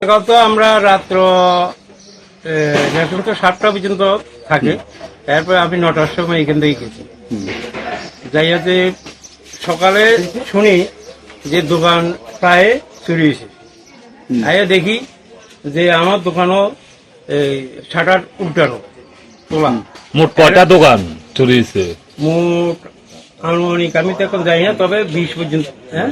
গতকাল তো আমরা রাত্র 7টা পর্যন্ত থাকে, তারপরে আমি 9টার সময় এখান থেকে গেছি। যাইয়া যে সকালে শুনি যে দোকান প্রায় চুরি হয়েছে। আইয়া দেখি যে আমার দোকানও শাটার উল্টানো তোলা। মোট কয়টা দোকান চুরি হয়েছে? মোট আনুমানিক আমি তো এখন যাই না, তবে 20 পর্যন্ত। হ্যাঁ,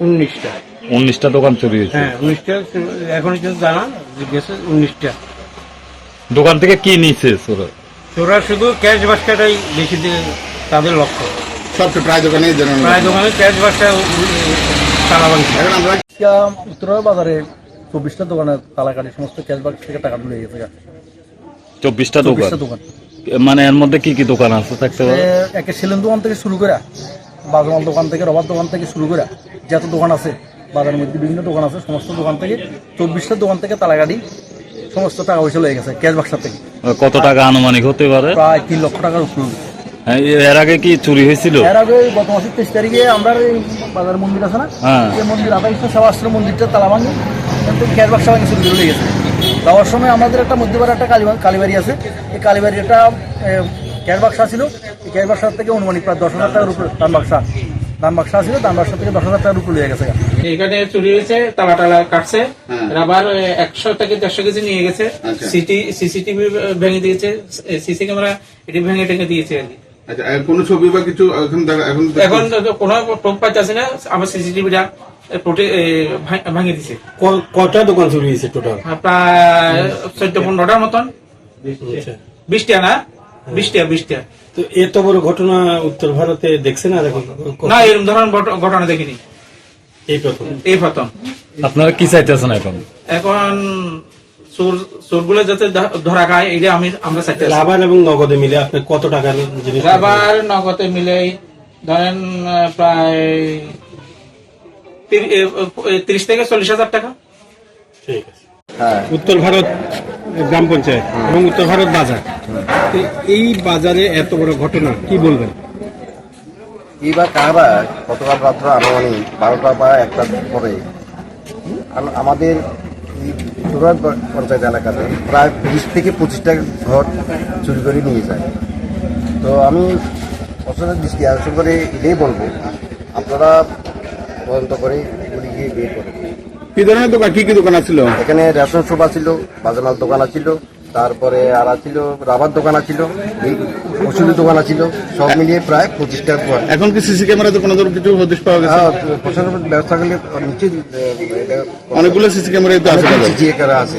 19টা। 19টা দোকান চুরি হয়েছে। হ্যাঁ, 19টা এখন পর্যন্ত জানা গেছে। 19টা দোকান থেকে কি নিচ্ছে চোরা? তোরা শুধু ক্যাশ বাস্কাটাই বেশি তাদের লক্ষ্য। সব প্রায় দোকানে প্রায় দোকানে ক্যাশ বাস্কা তালা ভাঙছে। উত্তরা বাজারে 24টা দোকানে তালা কাটি সমস্ত ক্যাশবাক্স থেকে টাকা তুলে গেছে। 24টা দোকান। 24টা দোকান মানে এর মধ্যে কি কি দোকান আছে থাকতে পারে? একে সেলুন দোকান থেকে শুরু করে, বাজার দোকান থেকে, রবার দোকান থেকে শুরু করে যত দোকান আছে বাজারের মধ্যে বিভিন্ন দোকান আছে, সমস্ত দোকান থেকে 24টা দোকান থেকে তালা কাটি সমস্ত টাকা পয়সা লেগে গেছে ক্যাশ বাক্সা থেকে। কত টাকা আনুমানিক হতে পারে? প্রায় 3 লক্ষ টাকার উপর। হ্যাঁ, এর আগে কি চুরি হয়েছিল? এর আগে গত মাসের 23 তারিখে আমরা এই বাজার মন্দির আছে না, এই মন্দির আপাইশ সেবাশ্র মন্দিরটা তালা ভাঙি, কিন্তু ক্যাশ বাক্সা ভাঙি চুরি করে গেছে। যাওয়ার সময় আমাদের একটা মধ্যপাড়া একটা কালীবাড়ি আছে, এই কালীবাড়িটা ক্যাশ বাক্সা ছিল। এই ক্যাশ বাক্সা থেকে অনুমানিক প্রায় 10,000 টাকার উপরে দান বাক্সা ছিল। দান বাক্সা থেকে 10,000 টাকার উপরে লেগে গেছে। এখানে চুরি হয়েছে, তালা টালা কাটছে, আবার 100 থেকে 150 কেজি নিয়ে গেছে। সিসিটিভি ভেঙে দিয়েছে, সিসি ক্যামেরা এটি ভেঙে টেঙে দিয়েছে আর কি। আচ্ছা, কোনো ছবি বা কিছু এখন কোনো প্রুফ পাইতেছে না, আমার সিসিটিভিটা ভাঙে দিছে। কয়টা দোকান চুরি হয়েছে টোটাল? প্রায় 14-15টার মতন। 20টা না, 20টা। তো এত বড় ঘটনা উত্তর ভারতে দেখছেন আর এখন? না, এরকম ধরনের ঘটনা দেখিনি, এই প্রথম। আপনারা কি চাইতেছেন এখন? এখন চোরগুলো যাতে ধরা খায়, এটা আমরা চাইতে। লাভার এবং নগদে মিলে আপনি কত টাকার জিনিস? লাভার নগদে মিলে ধরেন প্রায় 30 থেকে 40,000 টাকা। ঠিক আছে। উত্তর ভারত গ্রাম পঞ্চায়েত এবং উত্তর ভারত বাজার, এই বাজারে এত বড় ঘটনা কি বলবেন? এইবার কারবার গতকাল রাত্র আনুমানিক 12টা বা 1টার পরে আমাদের উত্তরা পঞ্চায়েত এলাকাতে প্রায় 20 থেকে 25টা ঘর চুরি করে নিয়ে যায়। তো আমি প্রশাসনের দৃষ্টি আকর্ষণ করে এটাই বলবো, আপনারা তদন্ত করে এগুলিকে বের করেন। কি ধরনের দোকান, কি কি দোকান ছিল? এখানে রেশন শপ ছিল, বাজামাল দোকান ছিল, তারপরে আর ছিল রাবার দোকান ছিল, এই ওষুধের দোকান ছিল, সব মিলিয়ে প্রায় 25টা দোকান। এখন কি সিসি ক্যামেরাতে কোনো ধরনের কিছু হদিশ পাওয়া গেছে? প্রশাসনের ব্যবস্থা করলে নিশ্চয়ই অনেকগুলো সিসি ক্যামেরা আছে। আছে।